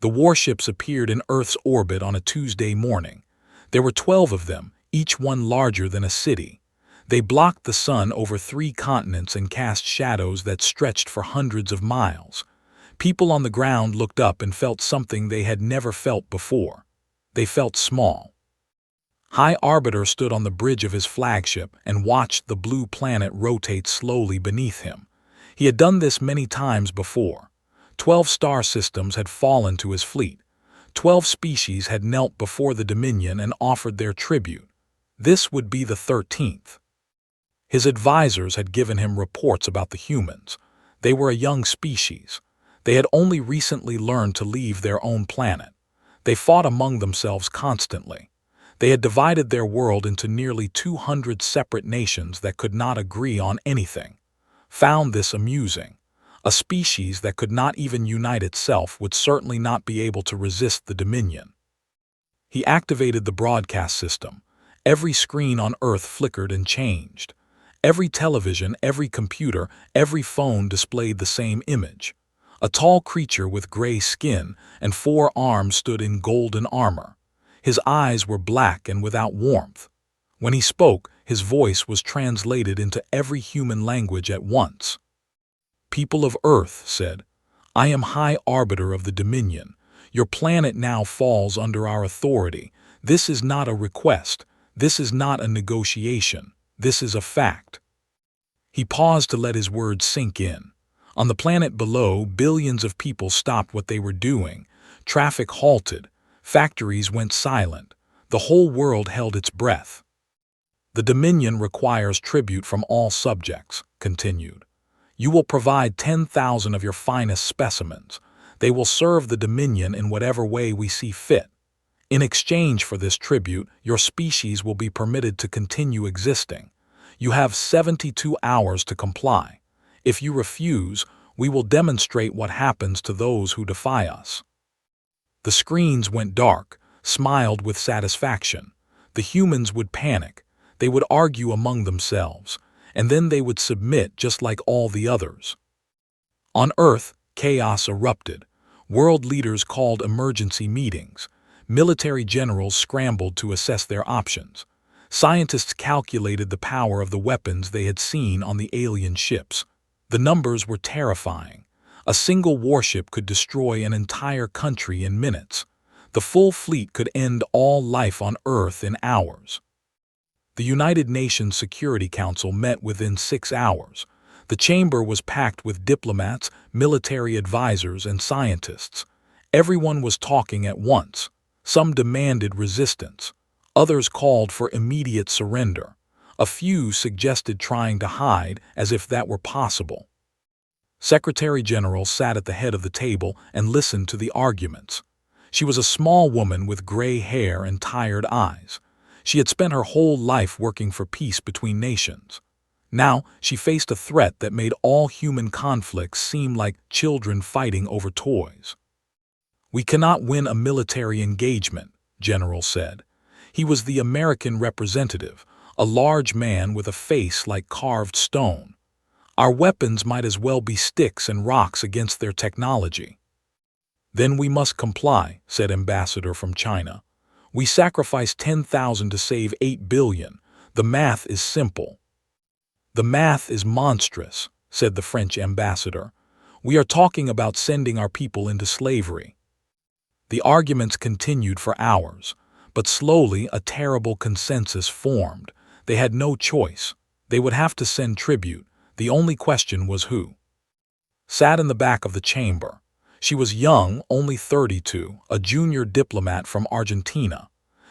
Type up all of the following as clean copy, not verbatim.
The warships appeared in Earth's orbit on a Tuesday morning. There were 12 of them, each one larger than a city. They blocked the sun over 3 continents and cast shadows that stretched for hundreds of miles. People on the ground looked up and felt something they had never felt before. They felt small. High Arbiter stood on the bridge of his flagship and watched the blue planet rotate slowly beneath him. He had done this many times before. 12 star systems had fallen to his fleet. 12 species had knelt before the Dominion and offered their tribute. This would be the 13th. His advisors had given him reports about the humans. They were a young species. They had only recently learned to leave their own planet. They fought among themselves constantly. They had divided their world into nearly 200 separate nations that could not agree on anything. Found this amusing. A species that could not even unite itself would certainly not be able to resist the Dominion. He activated the broadcast system. Every screen on Earth flickered and changed. Every television, every computer, every phone displayed the same image. A tall creature with gray skin and 4 arms stood in golden armor. His eyes were black and without warmth. When he spoke, his voice was translated into every human language at once. "People of Earth," said, "I am High Arbiter of the Dominion. Your planet now falls under our authority. This is not a request. This is not a negotiation. This is a fact." He paused to let his words sink in. On the planet below, billions of people stopped what they were doing. Traffic halted. Factories went silent. The whole world held its breath. "The Dominion requires tribute from all subjects," continued. "You will provide 10,000 of your finest specimens. They will serve the Dominion in whatever way we see fit. In exchange for this tribute, your species will be permitted to continue existing. You have 72 hours to comply. If you refuse, we will demonstrate what happens to those who defy us." The screens went dark, smiled with satisfaction. The humans would panic. They would argue among themselves, and then they would submit just like all the others. On Earth, chaos erupted. World leaders called emergency meetings. Military generals scrambled to assess their options. Scientists calculated the power of the weapons they had seen on the alien ships. The numbers were terrifying. A single warship could destroy an entire country in minutes. The full fleet could end all life on Earth in hours. The United Nations Security Council met within 6 hours. The chamber was packed with diplomats, military advisors, and scientists. Everyone was talking at once. Some demanded resistance. Others called for immediate surrender. A few suggested trying to hide, as if that were possible. Secretary General sat at the head of the table and listened to the arguments. She was a small woman with gray hair and tired eyes. She had spent her whole life working for peace between nations. Now she faced a threat that made all human conflicts seem like children fighting over toys. "We cannot win a military engagement," General said. He was the American representative, a large man with a face like carved stone. "Our weapons might as well be sticks and rocks against their technology." "Then we must comply," said Ambassador from China. "We sacrifice 10,000 to save 8 billion. The math is simple." "The math is monstrous," said the French ambassador. "We are talking about sending our people into slavery." The arguments continued for hours, but slowly a terrible consensus formed. They had no choice. They would have to send tribute. The only question was who. Sat in the back of the chamber. She was young, only 32, a junior diplomat from Argentina.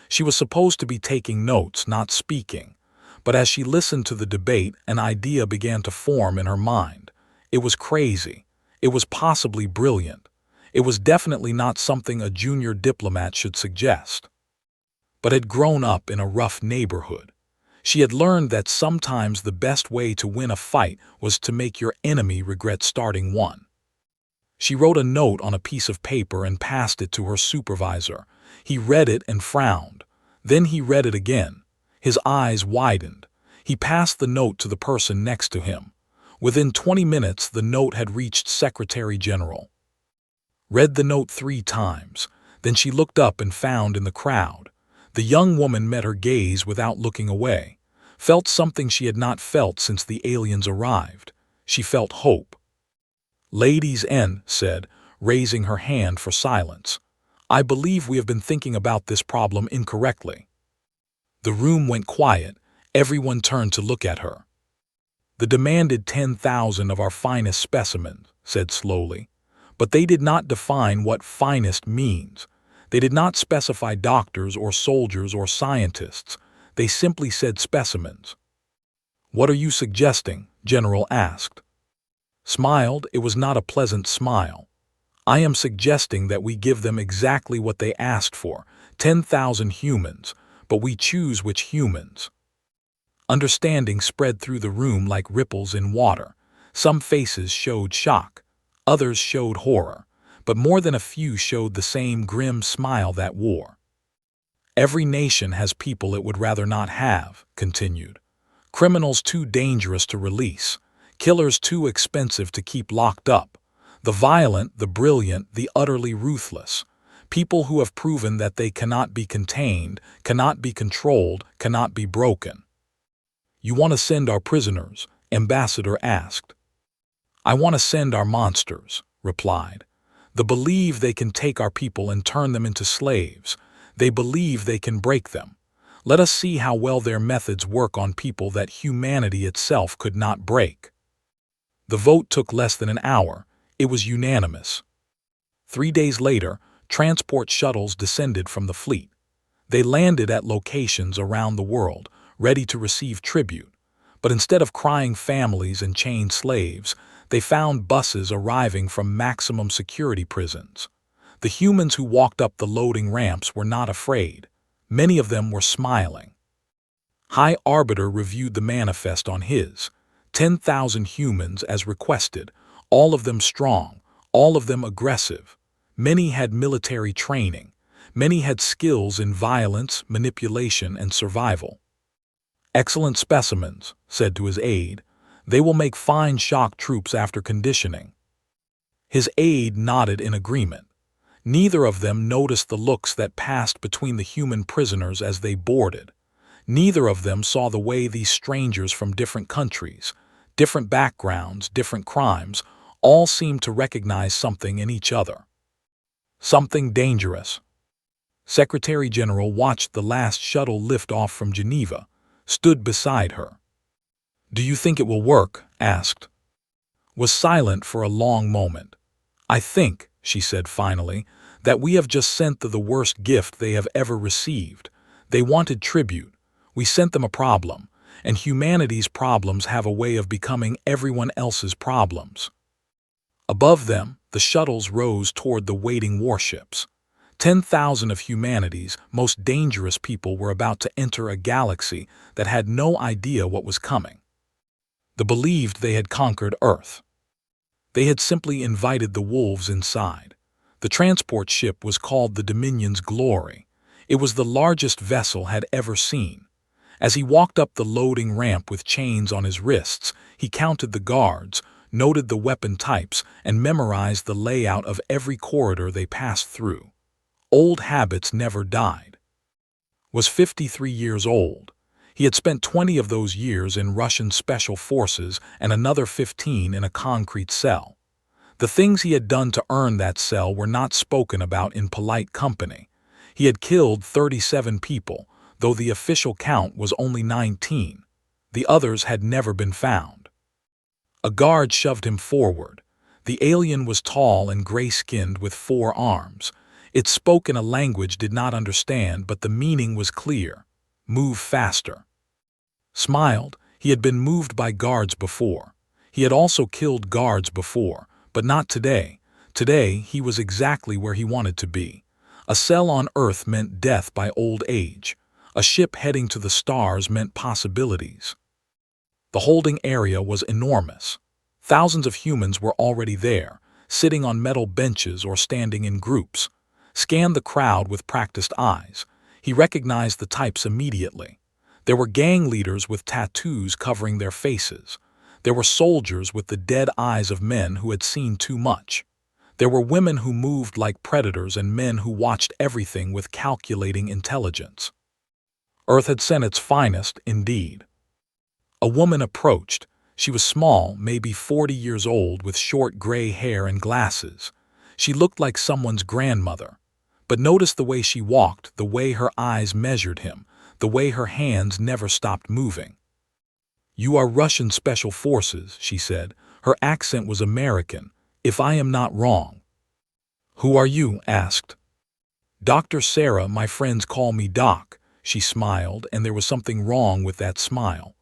She was supposed to be taking notes, not speaking. But as she listened to the debate, an idea began to form in her mind. It was crazy. It was possibly brilliant. It was definitely not something a junior diplomat should suggest. But had grown up in a rough neighborhood. She had learned that sometimes the best way to win a fight was to make your enemy regret starting one. She wrote a note on a piece of paper and passed it to her supervisor. He read it and frowned. Then he read it again. His eyes widened. He passed the note to the person next to him. Within 20 minutes, the note had reached Secretary General. read the note 3 times. Then she looked up and found in the crowd. The young woman met her gaze without looking away, felt something she had not felt since the aliens arrived. She felt hope. Ladies N said, raising her hand for silence. I believe we have been thinking about this problem incorrectly. The room went quiet. Everyone turned to look at her. The demanded 10,000 of our finest specimens, said slowly. But they did not define what finest means. They did not specify doctors or soldiers or scientists. They simply said specimens. What are you suggesting? General asked. Smiled. It was not a pleasant smile. I am suggesting that we give them exactly what they asked for, 10,000 humans, but we choose which humans. Understanding spread through the room like ripples in water. Some faces showed shock. Others showed horror, but more than a few showed the same grim smile that war. Every nation has people it would rather not have, continued. Criminals too dangerous to release, killers too expensive to keep locked up, the violent, the brilliant, the utterly ruthless, people who have proven that they cannot be contained, cannot be controlled, cannot be broken. You want to send our prisoners? Ambassador asked. I want to send our monsters, replied. They believe they can take our people and turn them into slaves. They believe they can break them. Let us see how well their methods work on people that humanity itself could not break. The vote took less than an hour. It was unanimous. 3 days later, transport shuttles descended from the fleet. They landed at locations around the world, ready to receive tribute. But instead of crying families and chained slaves, they found buses arriving from maximum security prisons. The humans who walked up the loading ramps were not afraid. Many of them were smiling. High Arbiter reviewed the manifest on his. 10,000 humans as requested, all of them strong, all of them aggressive. Many had military training. Many had skills in violence, manipulation, and survival. Excellent specimens, said to his aide. They will make fine shock troops after conditioning. His aide nodded in agreement. Neither of them noticed the looks that passed between the human prisoners as they boarded. Neither of them saw the way these strangers from different countries, different backgrounds, different crimes, all seemed to recognize something in each other. Something dangerous. Secretary General watched the last shuttle lift off from Geneva, stood beside her. Do you think it will work? Asked. Was silent for a long moment. I think, she said finally, that we have just sent them the worst gift they have ever received. They wanted tribute. We sent them a problem, and humanity's problems have a way of becoming everyone else's problems. Above them, the shuttles rose toward the waiting warships. 10,000 of humanity's most dangerous people were about to enter a galaxy that had no idea what was coming. They believed they had conquered Earth. They had simply invited the wolves inside. The transport ship was called the Dominion's Glory. It was the largest vessel had ever seen. As he walked up the loading ramp with chains on his wrists, he counted the guards, noted the weapon types, and memorized the layout of every corridor they passed through. Old habits never died. Was 53 years old. He had spent 20 of those years in Russian special forces and another 15 in a concrete cell. The things he had done to earn that cell were not spoken about in polite company. He had killed 37 people, though the official count was only 19. The others had never been found. A guard shoved him forward. The alien was tall and gray-skinned with 4 arms. It spoke in a language did not understand, but the meaning was clear. Move faster. Smiled. He had been moved by guards before. He had also killed guards before, but not today. Today, he was exactly where he wanted to be. A cell on Earth meant death by old age. A ship heading to the stars meant possibilities. The holding area was enormous. Thousands of humans were already there, sitting on metal benches or standing in groups. Scanned the crowd with practiced eyes. He recognized the types immediately. There were gang leaders with tattoos covering their faces. There were soldiers with the dead eyes of men who had seen too much. There were women who moved like predators and men who watched everything with calculating intelligence. Earth had sent its finest, indeed. A woman approached. She was small, maybe 40 years old, with short gray hair and glasses. She looked like someone's grandmother. But notice the way she walked, the way her eyes measured him, the way her hands never stopped moving. "You are Russian Special Forces," she said. Her accent was American, if I am not wrong. "Who are you?" asked. "Dr. Sarah, my friends call me Doc." She smiled, and there was something wrong with that smile.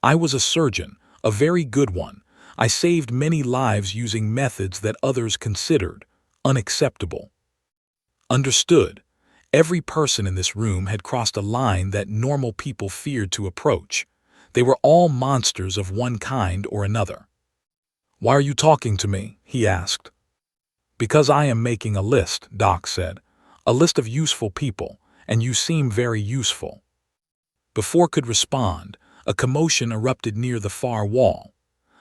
"I was a surgeon, a very good one. I saved many lives using methods that others considered unacceptable." Understood. Every person in this room had crossed a line that normal people feared to approach. They were all monsters of one kind or another. "Why are you talking to me?" he asked. "Because I am making a list," Doc said. "A list of useful people, and you seem very useful." Before could respond, a commotion erupted near the far wall.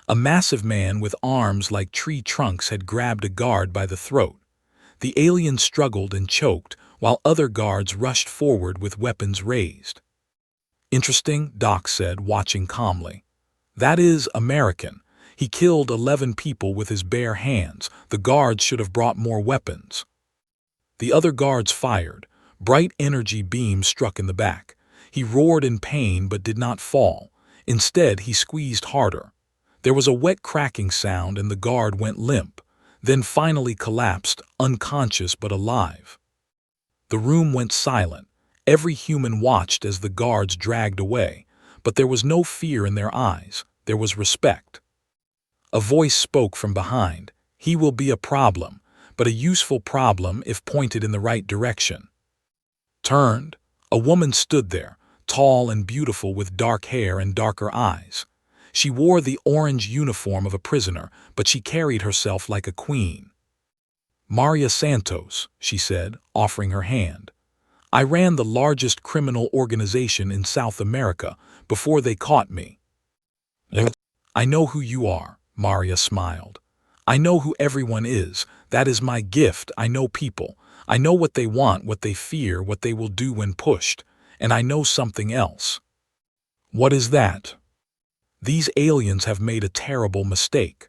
A massive man with arms like tree trunks had grabbed a guard by the throat. The alien struggled and choked, while other guards rushed forward with weapons raised. "Interesting," Doc said, watching calmly. "That is American. He killed 11 people with his bare hands. The guards should have brought more weapons." The other guards fired. Bright energy beams struck in the back. He roared in pain but did not fall. Instead, he squeezed harder. There was a wet cracking sound and the guard went limp, then finally collapsed, unconscious but alive. The room went silent. Every human watched as the guards dragged away, but there was no fear in their eyes. There was respect. A voice spoke from behind. "He will be a problem, but a useful problem if pointed in the right direction." Turned. A woman stood there, tall and beautiful with dark hair and darker eyes. She wore the orange uniform of a prisoner, but she carried herself like a queen. "Maria Santos," she said, offering her hand. "I ran the largest criminal organization in South America before they caught me." "I know who you are," Maria smiled. "I know who everyone is. That is my gift. I know people. I know what they want, what they fear, what they will do when pushed. And I know something else." "What is that?" "These aliens have made a terrible mistake."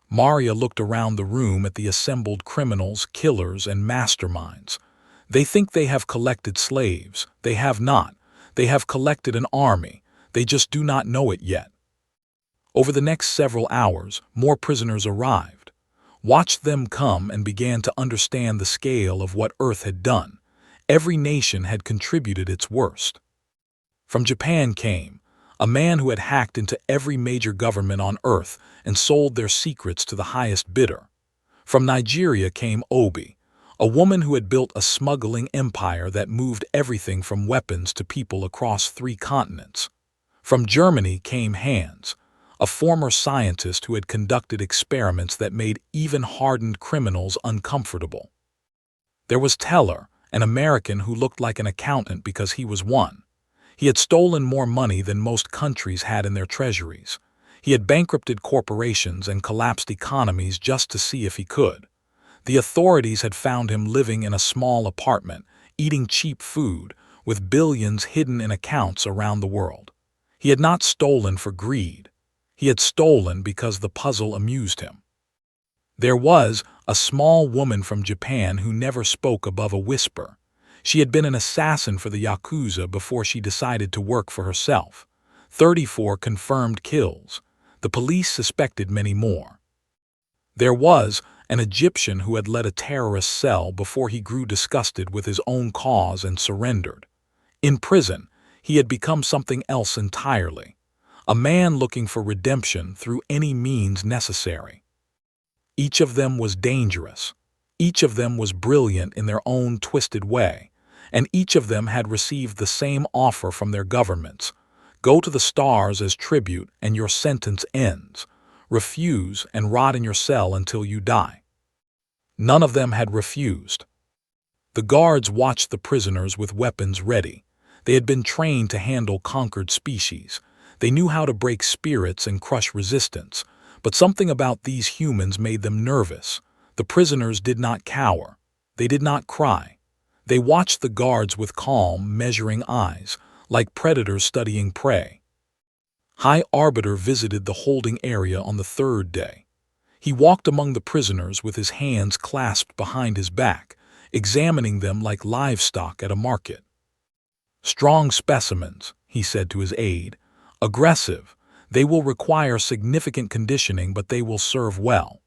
Maria looked around the room at the assembled criminals, killers, and masterminds. "They think they have collected slaves. They have not. They have collected an army. They just do not know it yet." Over the next several hours, more prisoners arrived. Watched them come and began to understand the scale of what Earth had done. Every nation had contributed its worst. From Japan came a man who had hacked into every major government on Earth and sold their secrets to the highest bidder. From Nigeria came Obi, a woman who had built a smuggling empire that moved everything from weapons to people across 3 continents. From Germany came Hans, a former scientist who had conducted experiments that made even hardened criminals uncomfortable. There was Teller, an American who looked like an accountant because he was one. He had stolen more money than most countries had in their treasuries. He had bankrupted corporations and collapsed economies just to see if he could. The authorities had found him living in a small apartment, eating cheap food, with billions hidden in accounts around the world. He had not stolen for greed. He had stolen because the puzzle amused him. There was a small woman from Japan who never spoke above a whisper. She had been an assassin for the Yakuza before she decided to work for herself. 34 confirmed kills. The police suspected many more. There was an Egyptian who had led a terrorist cell before he grew disgusted with his own cause and surrendered. In prison, he had become something else entirely. A man looking for redemption through any means necessary. Each of them was dangerous. Each of them was brilliant in their own twisted way. And each of them had received the same offer from their governments. Go to the stars as tribute and your sentence ends. Refuse and rot in your cell until you die. None of them had refused. The guards watched the prisoners with weapons ready. They had been trained to handle conquered species. They knew how to break spirits and crush resistance. But something about these humans made them nervous. The prisoners did not cower. They did not cry. They watched the guards with calm, measuring eyes, like predators studying prey. High Arbiter visited the holding area on the third day. He walked among the prisoners with his hands clasped behind his back, examining them like livestock at a market. "Strong specimens," he said to his aide. "Aggressive. They will require significant conditioning, but they will serve well."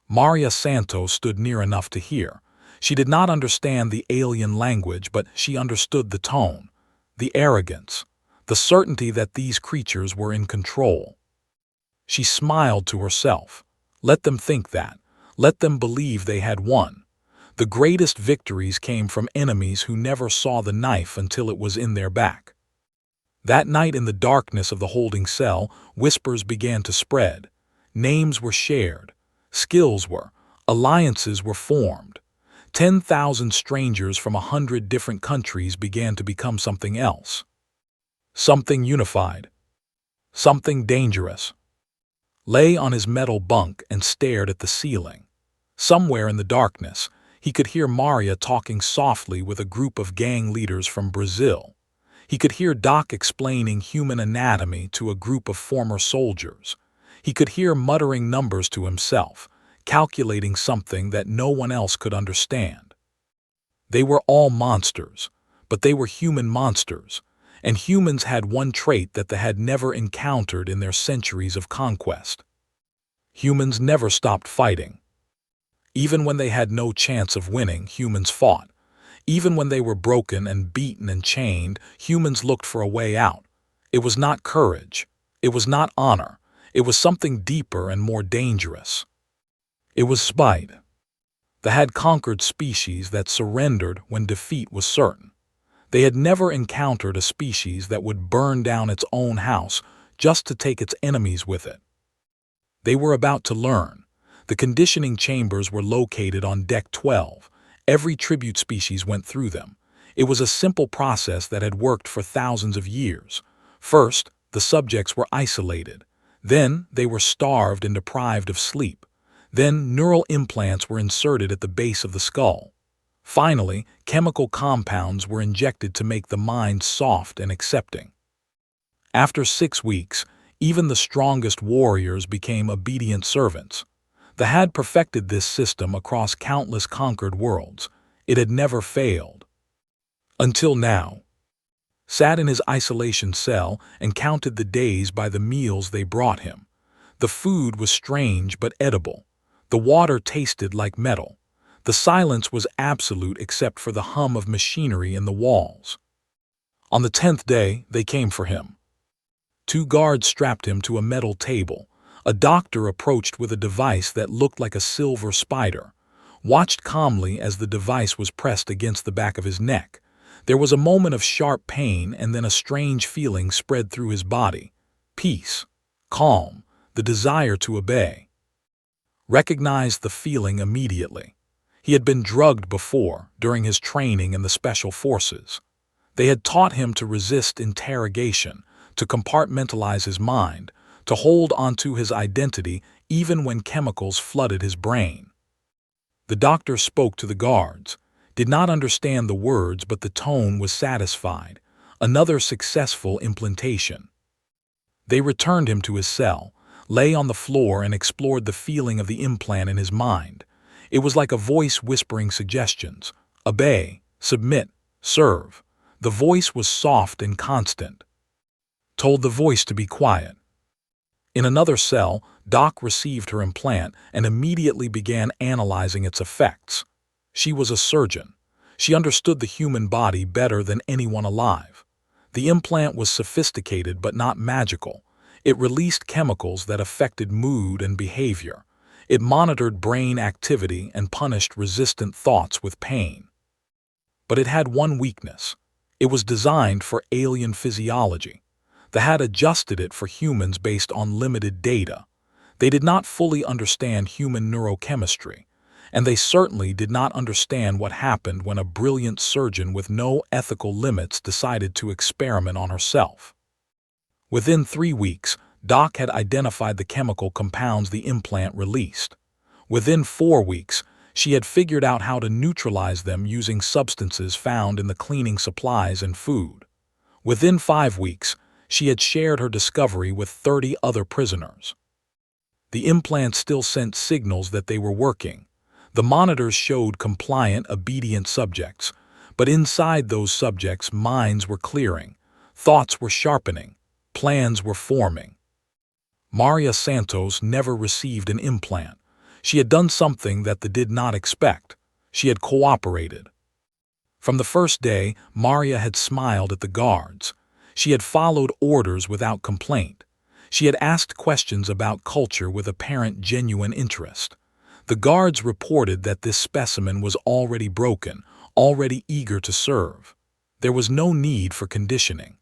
Maria Santos stood near enough to hear. She did not understand the alien language, but she understood the tone, the arrogance, the certainty that these creatures were in control. She smiled to herself. Let them think that. Let them believe they had won. The greatest victories came from enemies who never saw the knife until it was in their back. That night in the darkness of the holding cell, whispers began to spread. Names were shared. Skills were. Alliances were formed. 10,000 strangers from 100 different countries began to become something else. Something unified. Something dangerous. Lay on his metal bunk and stared at the ceiling. Somewhere in the darkness, he could hear Maria talking softly with a group of gang leaders from Brazil. He could hear Doc explaining human anatomy to a group of former soldiers. He could hear muttering numbers to himself, calculating something that no one else could understand. They were all monsters, but they were human monsters, and humans had one trait that they had never encountered in their centuries of conquest. Humans never stopped fighting. Even when they had no chance of winning, humans fought. Even when they were broken and beaten and chained, humans looked for a way out. It was not courage. It was not honor. It was something deeper and more dangerous. It was spite. They had conquered species that surrendered when defeat was certain. They had never encountered a species that would burn down its own house just to take its enemies with it. They were about to learn. The conditioning chambers were located on Deck 12. Every tribute species went through them. It was a simple process that had worked for thousands of years. First, the subjects were isolated. Then, they were starved and deprived of sleep. Then, neural implants were inserted at the base of the skull. Finally, chemical compounds were injected to make the mind soft and accepting. After 6 weeks, even the strongest warriors became obedient servants. They had perfected this system across countless conquered worlds. It had never failed. Until now. Sat in his isolation cell and counted the days by the meals they brought him. The food was strange but edible. The water tasted like metal. The silence was absolute except for the hum of machinery in the walls. On the 10th day, they came for him. 2 guards strapped him to a metal table. A doctor approached with a device that looked like a silver spider, watched calmly as the device was pressed against the back of his neck. There was a moment of sharp pain, and then a strange feeling spread through his body. Peace, calm, the desire to obey. Recognized the feeling immediately. He had been drugged before, during his training in the Special Forces. They had taught him to resist interrogation, to compartmentalize his mind, to hold onto his identity even when chemicals flooded his brain. The doctor spoke to the guards, did not understand the words, but the tone was satisfied. Another successful implantation. They returned him to his cell, lay on the floor and explored the feeling of the implant in his mind. It was like a voice whispering suggestions. Obey, submit, serve. The voice was soft and constant. Told the voice to be quiet. In another cell, Doc received her implant and immediately began analyzing its effects. She was a surgeon. She understood the human body better than anyone alive. The implant was sophisticated but not magical. It released chemicals that affected mood and behavior. It monitored brain activity and punished resistant thoughts with pain. But it had one weakness. It was designed for alien physiology. They had adjusted it for humans based on limited data. They did not fully understand human neurochemistry, and they certainly did not understand what happened when a brilliant surgeon with no ethical limits decided to experiment on herself. Within 3 weeks, Doc had identified the chemical compounds the implant released. Within 4 weeks, she had figured out how to neutralize them using substances found in the cleaning supplies and food. Within 5 weeks, she had shared her discovery with 30 other prisoners. The implants still sent signals that they were working. The monitors showed compliant, obedient subjects, but inside those subjects, minds were clearing, thoughts were sharpening, plans were forming. Maria Santos never received an implant. She had done something that they did not expect. She had cooperated. From the first day, Maria had smiled at the guards. She had followed orders without complaint. She had asked questions about culture with apparent genuine interest. The guards reported that this specimen was already broken, already eager to serve. There was no need for conditioning.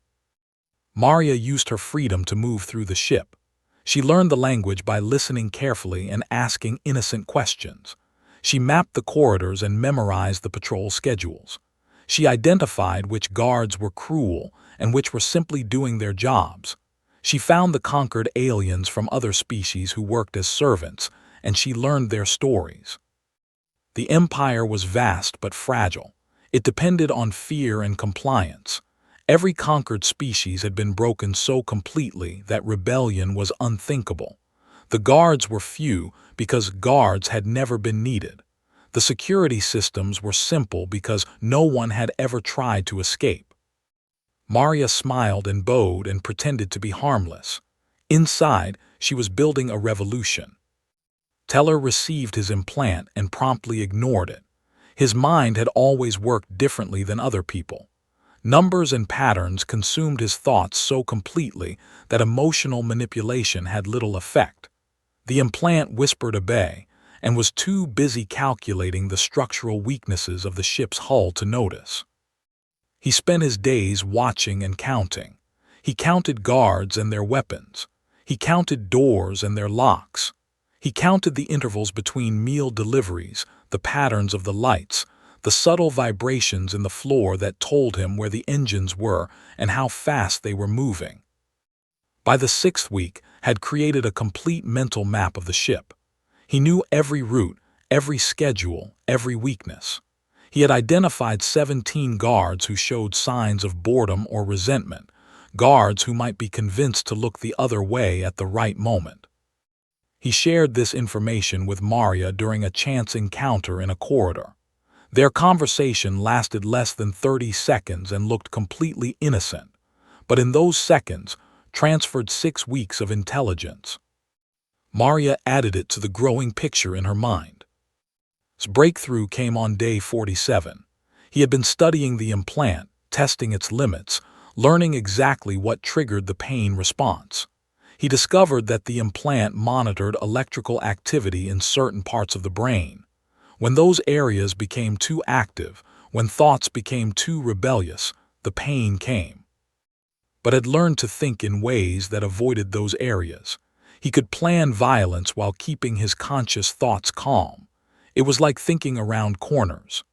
Maria used her freedom to move through the ship. She learned the language by listening carefully and asking innocent questions. She mapped the corridors and memorized the patrol schedules. She identified which guards were cruel and which were simply doing their jobs. She found the conquered aliens from other species who worked as servants, and she learned their stories. The empire was vast but fragile. It depended on fear and compliance. Every conquered species had been broken so completely that rebellion was unthinkable. The guards were few because guards had never been needed. The security systems were simple because no one had ever tried to escape. Maria smiled and bowed and pretended to be harmless. Inside, she was building a revolution. Teller received his implant and promptly ignored it. His mind had always worked differently than other people. Numbers and patterns consumed his thoughts so completely that emotional manipulation had little effect. The implant whispered obey and was too busy calculating the structural weaknesses of the ship's hull to notice. He spent his days watching and counting. He counted guards and their weapons. He counted doors and their locks. He counted the intervals between meal deliveries, the patterns of the lights, the subtle vibrations in the floor that told him where the engines were and how fast they were moving. By the 6th week, had created a complete mental map of the ship. He knew every route, every schedule, every weakness. He had identified 17 guards who showed signs of boredom or resentment, guards who might be convinced to look the other way at the right moment. He shared this information with Maria during a chance encounter in a corridor. Their conversation lasted less than 30 seconds and looked completely innocent, but in those seconds, transferred 6 weeks of intelligence. Maria added it to the growing picture in her mind. His breakthrough came on day 47. He had been studying the implant, testing its limits, learning exactly what triggered the pain response. He discovered that the implant monitored electrical activity in certain parts of the brain. When those areas became too active, when thoughts became too rebellious, the pain came. But had learned to think in ways that avoided those areas. He could plan violence while keeping his conscious thoughts calm. It was like thinking around corners.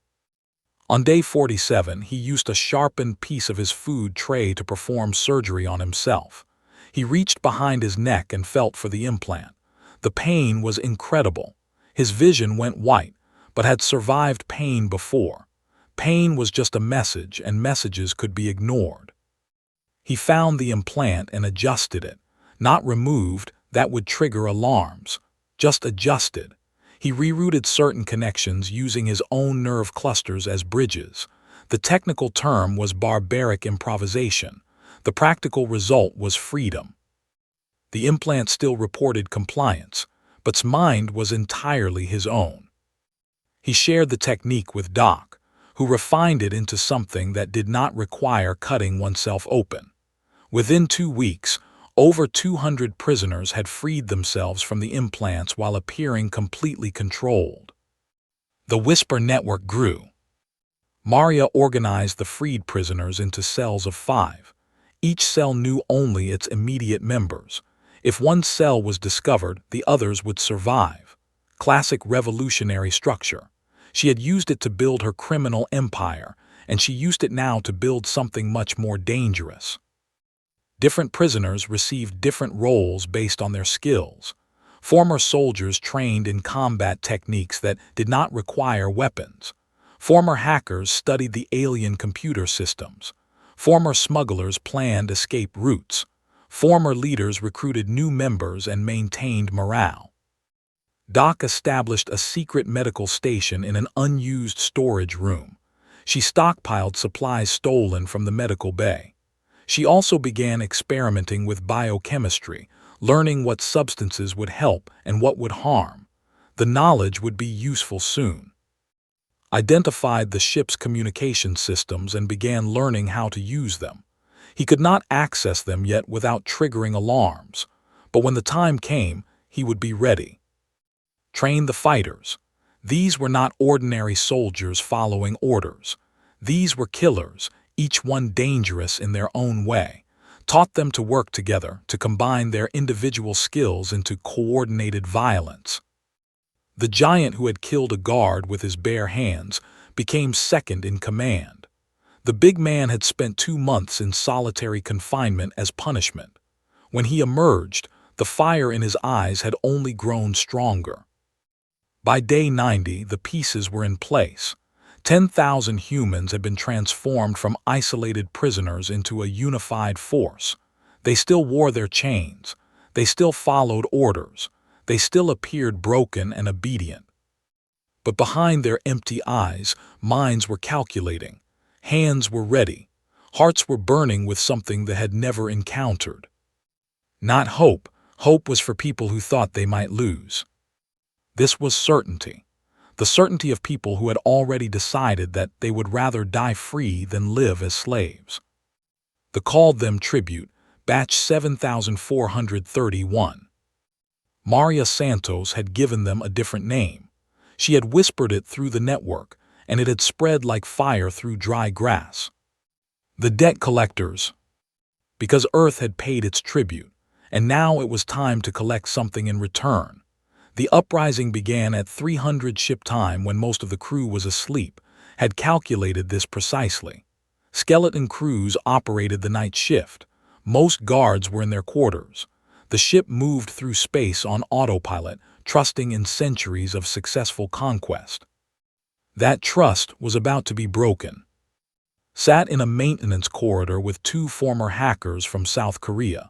On day 47, he used a sharpened piece of his food tray to perform surgery on himself. He reached behind his neck and felt for the implant. The pain was incredible. His vision went white, but had survived pain before. Pain was just a message, and messages could be ignored. He found the implant and adjusted it. Not removed, that would trigger alarms. Just adjusted. He rerouted certain connections using his own nerve clusters as bridges. The technical term was barbaric improvisation. The practical result was freedom. The implant still reported compliance, but its mind was entirely his own. He shared the technique with Doc, who refined it into something that did not require cutting oneself open. Within 2 weeks, over 200 prisoners had freed themselves from the implants while appearing completely controlled. The Whisper network grew. Maria organized the freed prisoners into cells of 5. Each cell knew only its immediate members. If one cell was discovered, the others would survive. Classic revolutionary structure. She had used it to build her criminal empire, and she used it now to build something much more dangerous. Different prisoners received different roles based on their skills. Former soldiers trained in combat techniques that did not require weapons. Former hackers studied the alien computer systems. Former smugglers planned escape routes. Former leaders recruited new members and maintained morale. Doc established a secret medical station in an unused storage room. She stockpiled supplies stolen from the medical bay. She also began experimenting with biochemistry, learning what substances would help and what would harm. The knowledge would be useful soon. Identified the ship's communication systems and began learning how to use them. He could not access them yet without triggering alarms, but when the time came, he would be ready. Train the fighters. These were not ordinary soldiers following orders. These were killers, each one dangerous in their own way. Taught them to work together, to combine their individual skills into coordinated violence. The giant who had killed a guard with his bare hands became second in command. The big man had spent 2 months in solitary confinement as punishment. When he emerged, the fire in his eyes had only grown stronger. By day 90, the pieces were in place. 10,000 humans had been transformed from isolated prisoners into a unified force. They still wore their chains. They still followed orders. They still appeared broken and obedient. But behind their empty eyes, minds were calculating. Hands were ready. Hearts were burning with something they had never encountered. Not hope. Hope was for people who thought they might lose. This was certainty. The certainty of people who had already decided that they would rather die free than live as slaves. They called them tribute, batch 7431. Maria Santos had given them a different name. She had whispered it through the network, and it had spread like fire through dry grass. The debt collectors. Because Earth had paid its tribute, and now it was time to collect something in return. The uprising began at 300 ship time when most of the crew was asleep, had calculated this precisely. Skeleton crews operated the night shift. Most guards were in their quarters. The ship moved through space on autopilot, trusting in centuries of successful conquest. That trust was about to be broken. Sat in a maintenance corridor with 2 former hackers from South Korea.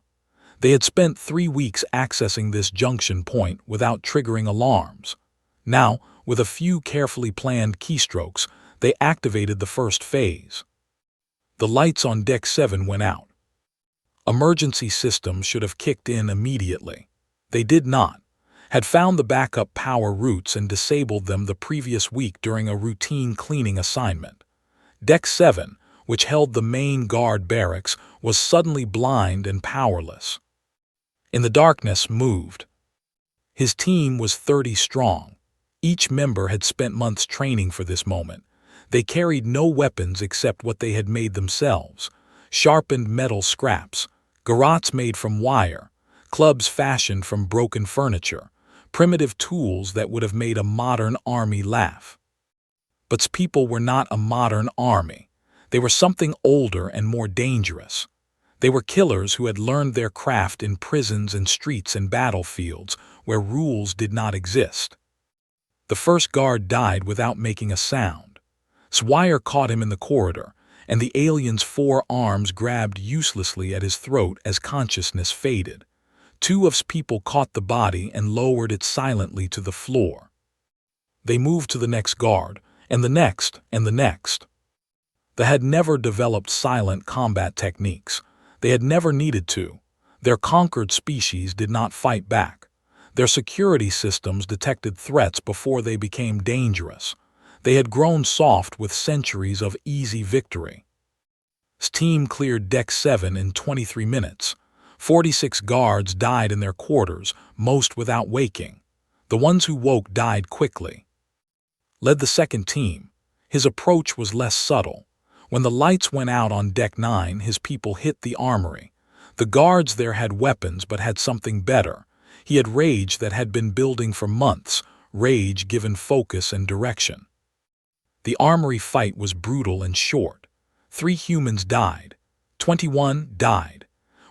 They had spent 3 weeks accessing this junction point without triggering alarms. Now, with a few carefully planned keystrokes, they activated the first phase. The lights on Deck 7 went out. Emergency systems should have kicked in immediately. They did not. Had found the backup power routes and disabled them the previous week during a routine cleaning assignment. Deck 7, which held the main guard barracks, was suddenly blind and powerless. In the darkness, moved. His team was 30 strong. Each member had spent months training for this moment. They carried no weapons except what they had made themselves. Sharpened metal scraps, garrots made from wire, clubs fashioned from broken furniture, primitive tools that would have made a modern army laugh. But people were not a modern army. They were something older and more dangerous. They were killers who had learned their craft in prisons and streets and battlefields where rules did not exist. The first guard died without making a sound. Swire caught him in the corridor, and the alien's 4 arms grabbed uselessly at his throat as consciousness faded. 2 of his people caught the body and lowered it silently to the floor. They moved to the next guard, and the next, and the next. They had never developed silent combat techniques. They had never needed to. Their conquered species did not fight back. Their security systems detected threats before they became dangerous. They had grown soft with centuries of easy victory. His team cleared Deck 7 in 23 minutes. 46 guards died in their quarters, most without waking. The ones who woke died quickly. Led the second team. His approach was less subtle. When the lights went out on Deck 9, his people hit the armory. The guards there had weapons but had something better. He had rage that had been building for months, rage given focus and direction. The armory fight was brutal and short. 3 humans died. 21 died.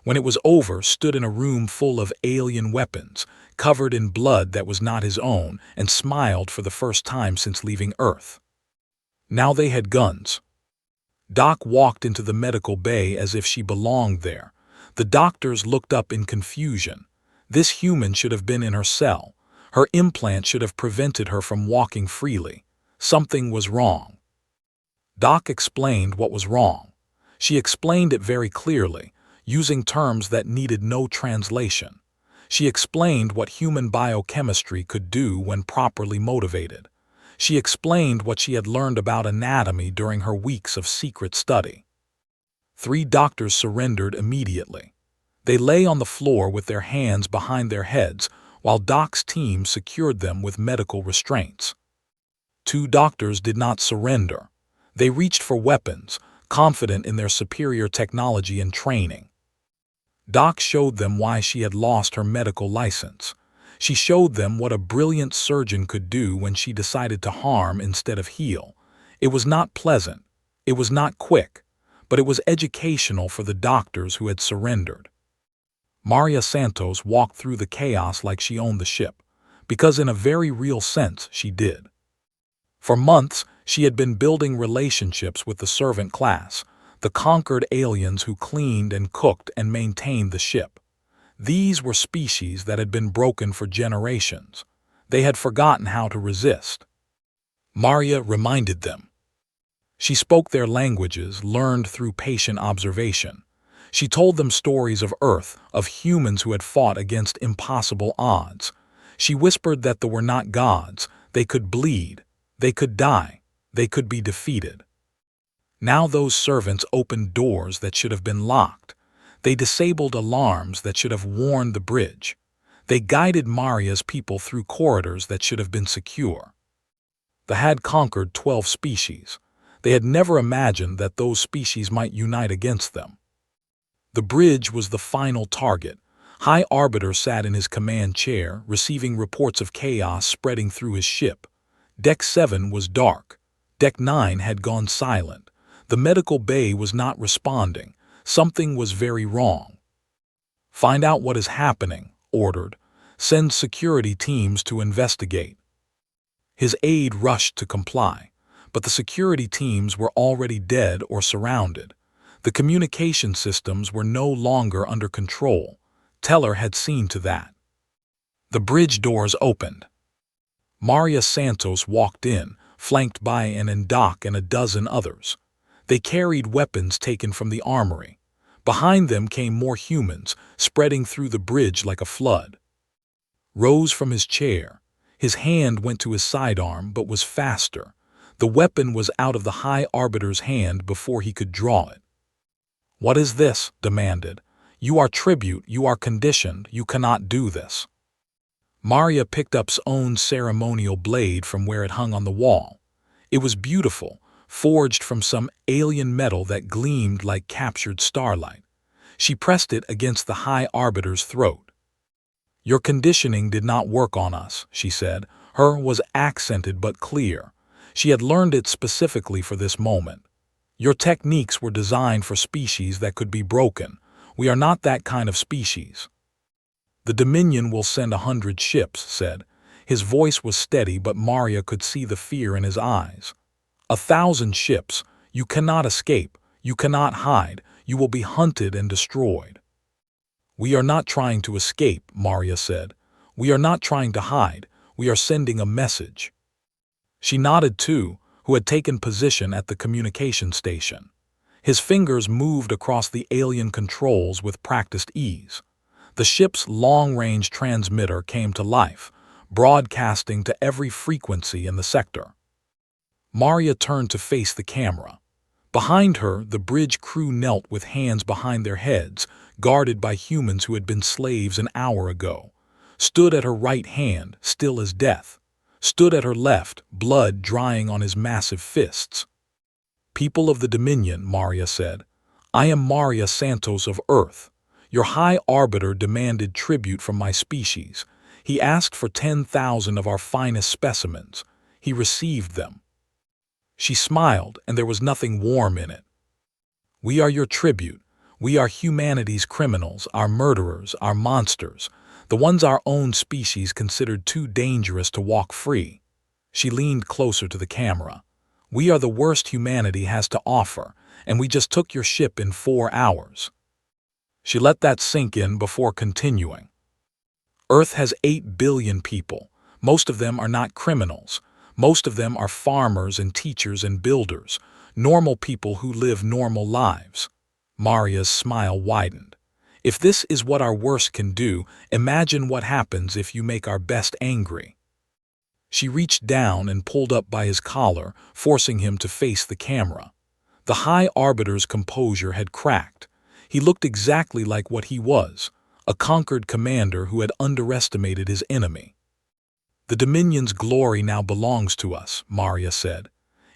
When it was over, stood in a room full of alien weapons, covered in blood that was not his own, and smiled for the first time since leaving Earth. Now they had guns. Doc walked into the medical bay as if she belonged there. The doctors looked up in confusion. This human should have been in her cell. Her implant should have prevented her from walking freely. Something was wrong. Doc explained what was wrong. She explained it very clearly, using terms that needed no translation. She explained what human biochemistry could do when properly motivated. She explained what she had learned about anatomy during her weeks of secret study. 3 doctors surrendered immediately. They lay on the floor with their hands behind their heads while Doc's team secured them with medical restraints. 2 doctors did not surrender. They reached for weapons, confident in their superior technology and training. Doc showed them why she had lost her medical license. She showed them what a brilliant surgeon could do when she decided to harm instead of heal. It was not pleasant. It was not quick. But it was educational for the doctors who had surrendered. Maria Santos walked through the chaos like she owned the ship, because in a very real sense she did. For months, she had been building relationships with the servant class, the conquered aliens who cleaned and cooked and maintained the ship. These were species that had been broken for generations. They had forgotten how to resist. Maria reminded them. She spoke their languages, learned through patient observation. She told them stories of Earth, of humans who had fought against impossible odds. She whispered that they were not gods. They could bleed. They could die. They could be defeated. Now those servants opened doors that should have been locked. They disabled alarms that should have warned the bridge. They guided Maria's people through corridors that should have been secure. They had conquered 12 species. They had never imagined that those species might unite against them. The bridge was the final target. High Arbiter sat in his command chair, receiving reports of chaos spreading through his ship. Deck 7 was dark. Deck 9 had gone silent. The medical bay was not responding. Something was very wrong. Find out what is happening, ordered. Send security teams to investigate. His aide rushed to comply, but the security teams were already dead or surrounded. The communication systems were no longer under control. Teller had seen to that. The bridge doors opened. Maria Santos walked in, flanked by an Doc and a dozen others. They carried weapons taken from the armory. Behind them came more humans, spreading through the bridge like a flood. Rose from his chair. His hand went to his sidearm but was faster. The weapon was out of the High Arbiter's hand before he could draw it. "What is this?" demanded. "You are tribute, you are conditioned, you cannot do this." Maria picked up his own ceremonial blade from where it hung on the wall. It was beautiful, forged from some alien metal that gleamed like captured starlight. She pressed it against the High Arbiter's throat. "Your conditioning did not work on us," she said. Her was accented but clear. She had learned it specifically for this moment. "Your techniques were designed for species that could be broken. We are not that kind of species." "The Dominion will send 100 ships," said. His voice was steady, but Maria could see the fear in his eyes. 1,000 ships. You cannot escape. You cannot hide. You will be hunted and destroyed." "We are not trying to escape," Maria said. "We are not trying to hide. We are sending a message." She nodded to, who had taken position at the communication station. His fingers moved across the alien controls with practiced ease. The ship's long-range transmitter came to life, broadcasting to every frequency in the sector. Maria turned to face the camera. Behind her, the bridge crew knelt with hands behind their heads, guarded by humans who had been slaves an hour ago. Stood at her right hand, still as death. Stood at her left, blood drying on his massive fists. "People of the Dominion," Maria said, "I am Maria Santos of Earth. Your High Arbiter demanded tribute from my species. He asked for 10,000 of our finest specimens. He received them." She smiled, and there was nothing warm in it. "We are your tribute. We are humanity's criminals, our murderers, our monsters, the ones our own species considered too dangerous to walk free. She leaned closer to the camera. We are the worst humanity has to offer, and we just took your ship in 4 hours. She let that sink in before continuing. Earth has 8 billion people. Most of them are not criminals. Most of them are farmers and teachers and builders, normal people who live normal lives. Maria's smile widened. If this is what our worst can do, imagine what happens if you make our best angry. She reached down and pulled up by his collar, forcing him to face the camera. The High Arbiter's composure had cracked. He looked exactly like what he was, a conquered commander who had underestimated his enemy. The Dominion's glory now belongs to us, Maria said.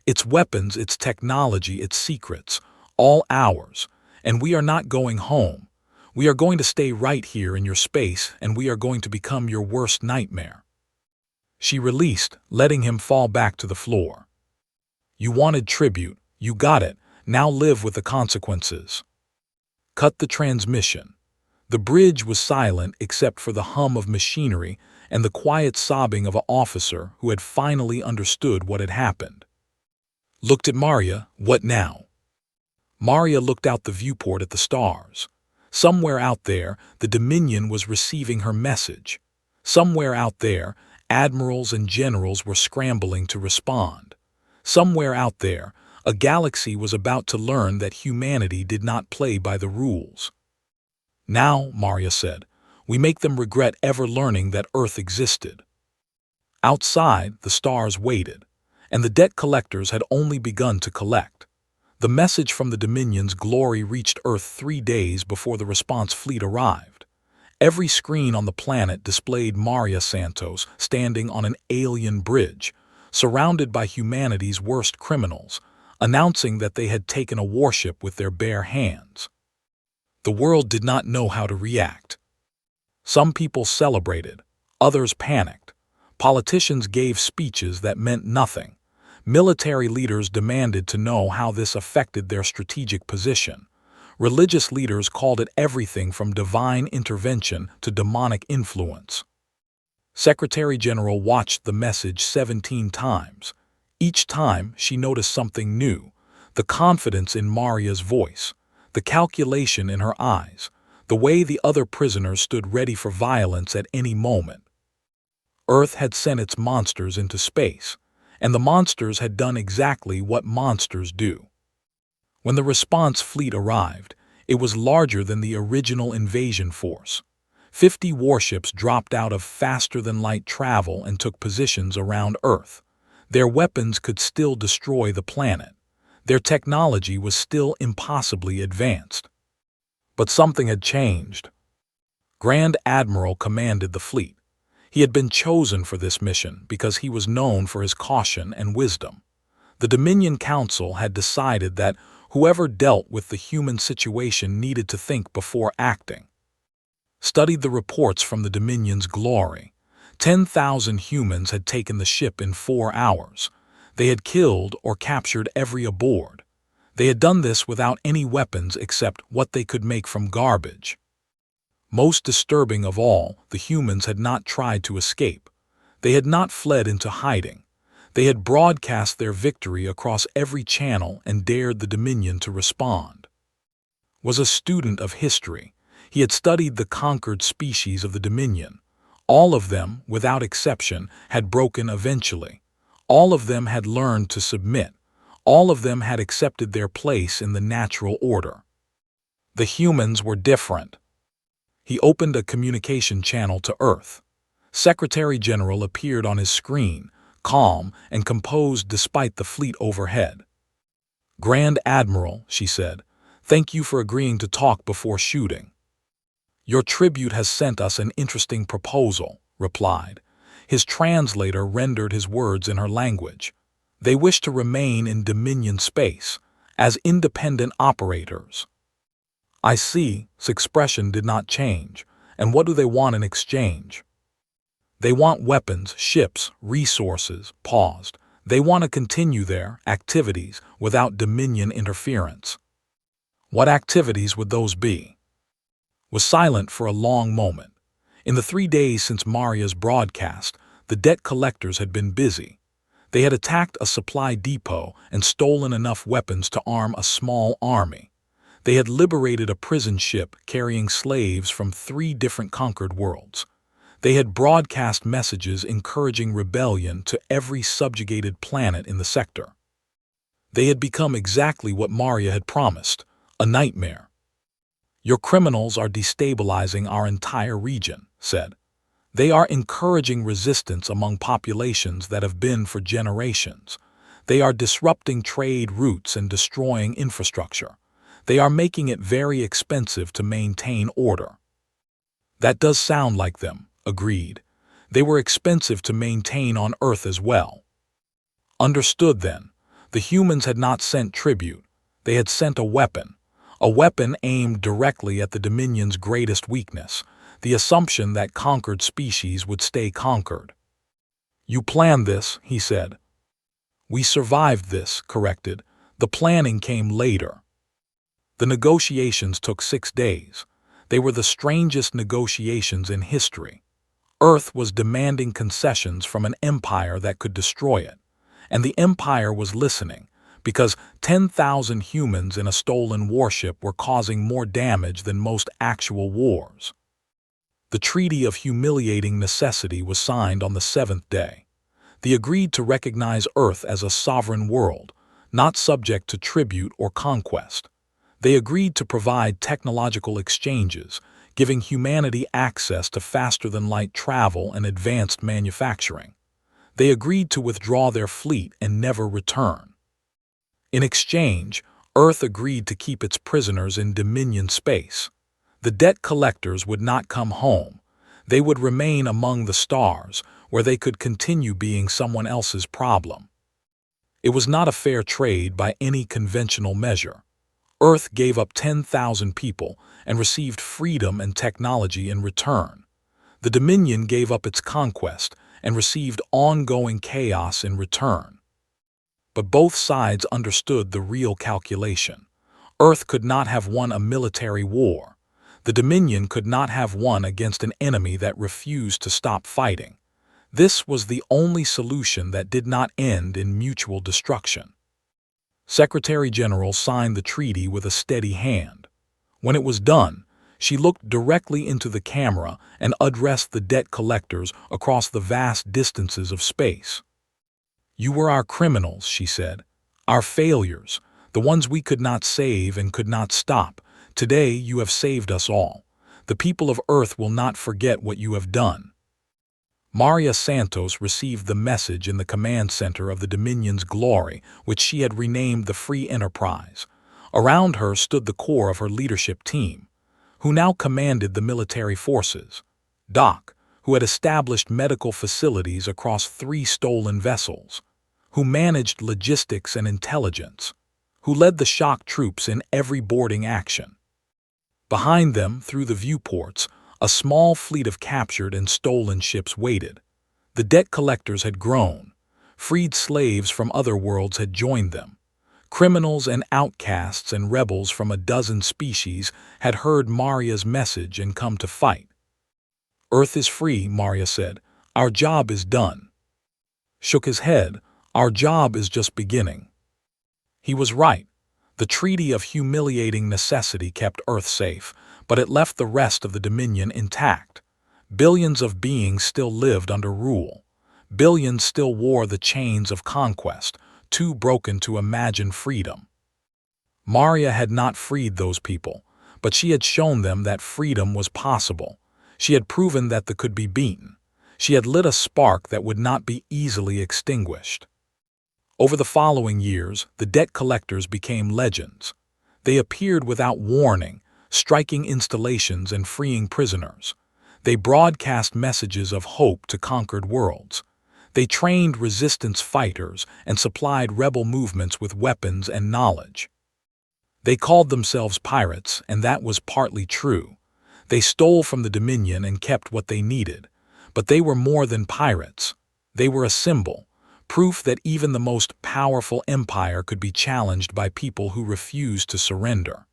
Its weapons, its technology, its secrets, all ours, and we are not going home. We are going to stay right here in your space, and we are going to become your worst nightmare. She released, letting him fall back to the floor. You wanted tribute. You got it. Now live with the consequences. Cut the transmission. The bridge was silent except for the hum of machinery and the quiet sobbing of an officer who had finally understood what had happened. Looked at Maria. What now? Maria looked out the viewport at the stars. Somewhere out there, the Dominion was receiving her message. Somewhere out there, admirals and generals were scrambling to respond. Somewhere out there, a galaxy was about to learn that humanity did not play by the rules. Now, Maria said, we make them regret ever learning that Earth existed. Outside, the stars waited, and the debt collectors had only begun to collect. The message from the Dominion's glory reached Earth 3 days before the response fleet arrived. Every screen on the planet displayed Maria Santos standing on an alien bridge, surrounded by humanity's worst criminals, announcing that they had taken a warship with their bare hands. The world did not know how to react. Some people celebrated, others panicked. Politicians gave speeches that meant nothing. Military leaders demanded to know how this affected their strategic position. Religious leaders called it everything from divine intervention to demonic influence. Secretary General watched the message 17 times. Each time, she noticed something new: the confidence in Maria's voice, the calculation in her eyes, the way the other prisoners stood ready for violence at any moment. Earth had sent its monsters into space, and the monsters had done exactly what monsters do. When the response fleet arrived, it was larger than the original invasion force. 50 warships dropped out of faster-than-light travel and took positions around Earth. Their weapons could still destroy the planet. Their technology was still impossibly advanced. But something had changed. Grand Admiral commanded the fleet. He had been chosen for this mission because he was known for his caution and wisdom. The Dominion Council had decided that whoever dealt with the human situation needed to think before acting. Studied the reports from the Dominion's glory. 10,000 humans had taken the ship in 4 hours. They had killed or captured every aboard. They had done this without any weapons except what they could make from garbage. Most disturbing of all, the humans had not tried to escape. They had not fled into hiding. They had broadcast their victory across every channel and dared the Dominion to respond. Was a student of history. He had studied the conquered species of the Dominion. All of them, without exception, had broken eventually. All of them had learned to submit. All of them had accepted their place in the natural order. The humans were different. He opened a communication channel to Earth. Secretary General appeared on his screen, calm and composed despite the fleet overhead. Grand Admiral, she said, thank you for agreeing to talk before shooting. Your tribute has sent us an interesting proposal, replied. His translator rendered his words in her language. They wish to remain in Dominion space, as independent operators. I see, his expression did not change. And what do they want in exchange? They want weapons, ships, resources, paused. They want to continue their activities without Dominion interference. What activities would those be? Was silent for a long moment. In the 3 days since Maria's broadcast, the debt collectors had been busy. They had attacked a supply depot and stolen enough weapons to arm a small army. They had liberated a prison ship carrying slaves from 3 different conquered worlds. They had broadcast messages encouraging rebellion to every subjugated planet in the sector. They had become exactly what Maria had promised, a nightmare. "Your criminals are destabilizing our entire region," said. "They are encouraging resistance among populations that have been for generations. They are disrupting trade routes and destroying infrastructure. They are making it very expensive to maintain order." That does sound like them, agreed. They were expensive to maintain on Earth as well. Understood then. The humans had not sent tribute. They had sent a weapon aimed directly at the Dominion's greatest weakness, the assumption that conquered species would stay conquered. "You planned this," he said. "We survived this," corrected. "The planning came later." The negotiations took 6 days. They were the strangest negotiations in history. Earth was demanding concessions from an empire that could destroy it. And the empire was listening, because 10,000 humans in a stolen warship were causing more damage than most actual wars. The Treaty of Humiliating Necessity was signed on the 7th day. They agreed to recognize Earth as a sovereign world, not subject to tribute or conquest. They agreed to provide technological exchanges, giving humanity access to faster-than-light travel and advanced manufacturing. They agreed to withdraw their fleet and never return. In exchange, Earth agreed to keep its prisoners in Dominion space. The debt collectors would not come home. They would remain among the stars, where they could continue being someone else's problem. It was not a fair trade by any conventional measure. Earth gave up 10,000 people and received freedom and technology in return. The Dominion gave up its conquest and received ongoing chaos in return. But both sides understood the real calculation. Earth could not have won a military war. The Dominion could not have won against an enemy that refused to stop fighting. This was the only solution that did not end in mutual destruction. Secretary-General signed the treaty with a steady hand. When it was done, she looked directly into the camera and addressed the debt collectors across the vast distances of space. "You were our criminals," she said, "our failures, the ones we could not save and could not stop. Today you have saved us all. The people of Earth will not forget what you have done." Maria Santos received the message in the command center of the Dominion's Glory, which she had renamed the Free Enterprise. Around her stood the core of her leadership team, who now commanded the military forces. Doc, who had established medical facilities across 3 stolen vessels, who managed logistics and intelligence, who led the shock troops in every boarding action. Behind them, through the viewports, a small fleet of captured and stolen ships waited. The debt collectors had grown. Freed slaves from other worlds had joined them. Criminals and outcasts and rebels from a dozen species had heard Maria's message and come to fight. "Earth is free," Maria said. "Our job is done." Shook his head. "Our job is just beginning." He was right. The Treaty of Humiliating Necessity kept Earth safe, but it left the rest of the Dominion intact. Billions of beings still lived under rule. Billions still wore the chains of conquest, too broken to imagine freedom. Maria had not freed those people, but she had shown them that freedom was possible. She had proven that they could be beaten. She had lit a spark that would not be easily extinguished. Over the following years, the debt collectors became legends. They appeared without warning, striking installations and freeing prisoners. They broadcast messages of hope to conquered worlds. They trained resistance fighters and supplied rebel movements with weapons and knowledge. They called themselves pirates, and that was partly true. They stole from the Dominion and kept what they needed. But they were more than pirates. They were a symbol, proof that even the most powerful empire could be challenged by people who refused to surrender.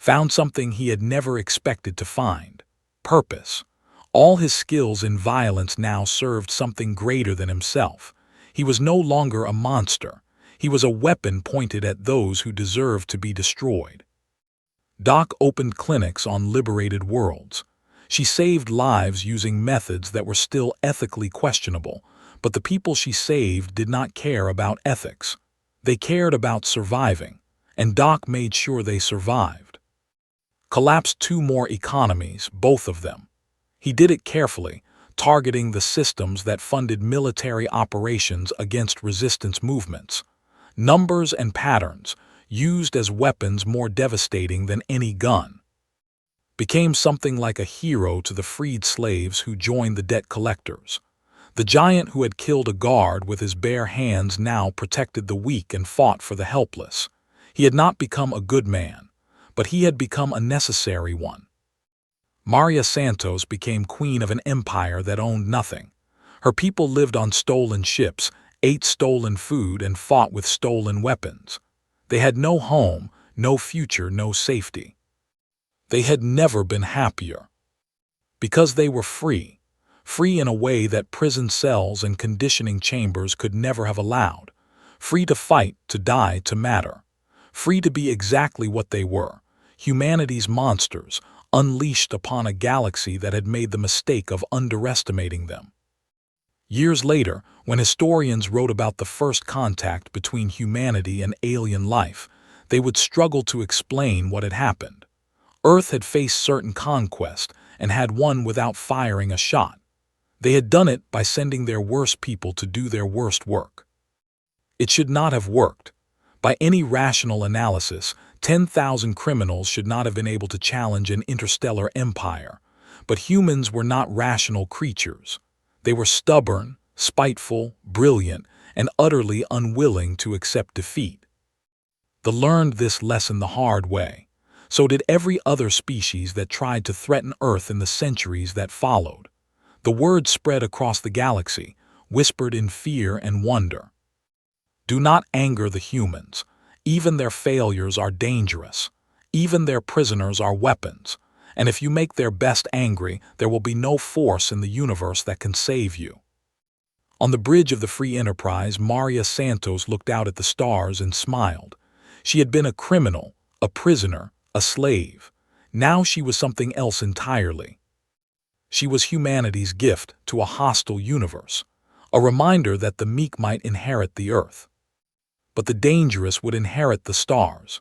found something he had never expected to find: purpose. All his skills in violence now served something greater than himself. He was no longer a monster. He was a weapon pointed at those who deserved to be destroyed. Doc opened clinics on liberated worlds. She saved lives using methods that were still ethically questionable, but the people she saved did not care about ethics. They cared about surviving, and Doc made sure they survived. Collapsed 2 more economies, both of them. He did it carefully, targeting the systems that funded military operations against resistance movements. Numbers and patterns, used as weapons more devastating than any gun. Became something like a hero to the freed slaves who joined the debt collectors. The giant who had killed a guard with his bare hands now protected the weak and fought for the helpless. He had not become a good man, but he had become a necessary one. Maria Santos became queen of an empire that owned nothing. Her people lived on stolen ships, ate stolen food, and fought with stolen weapons. They had no home, no future, no safety. They had never been happier. Because they were free. Free in a way that prison cells and conditioning chambers could never have allowed. Free to fight, to die, to matter. Free to be exactly what they were: humanity's monsters, unleashed upon a galaxy that had made the mistake of underestimating them. Years later, when historians wrote about the first contact between humanity and alien life, they would struggle to explain what had happened. Earth had faced certain conquest and had won without firing a shot. They had done it by sending their worst people to do their worst work. It should not have worked. By any rational analysis, 10,000 criminals should not have been able to challenge an interstellar empire. But humans were not rational creatures. They were stubborn, spiteful, brilliant, and utterly unwilling to accept defeat. They learned this lesson the hard way. So did every other species that tried to threaten Earth in the centuries that followed. The word spread across the galaxy, whispered in fear and wonder. Do not anger the humans. Even their failures are dangerous. Even their prisoners are weapons. And if you make their best angry, there will be no force in the universe that can save you. On the bridge of the Free Enterprise, Maria Santos looked out at the stars and smiled. She had been a criminal, a prisoner, a slave. Now she was something else entirely. She was humanity's gift to a hostile universe, a reminder that the meek might inherit the earth. But the dangerous would inherit the stars.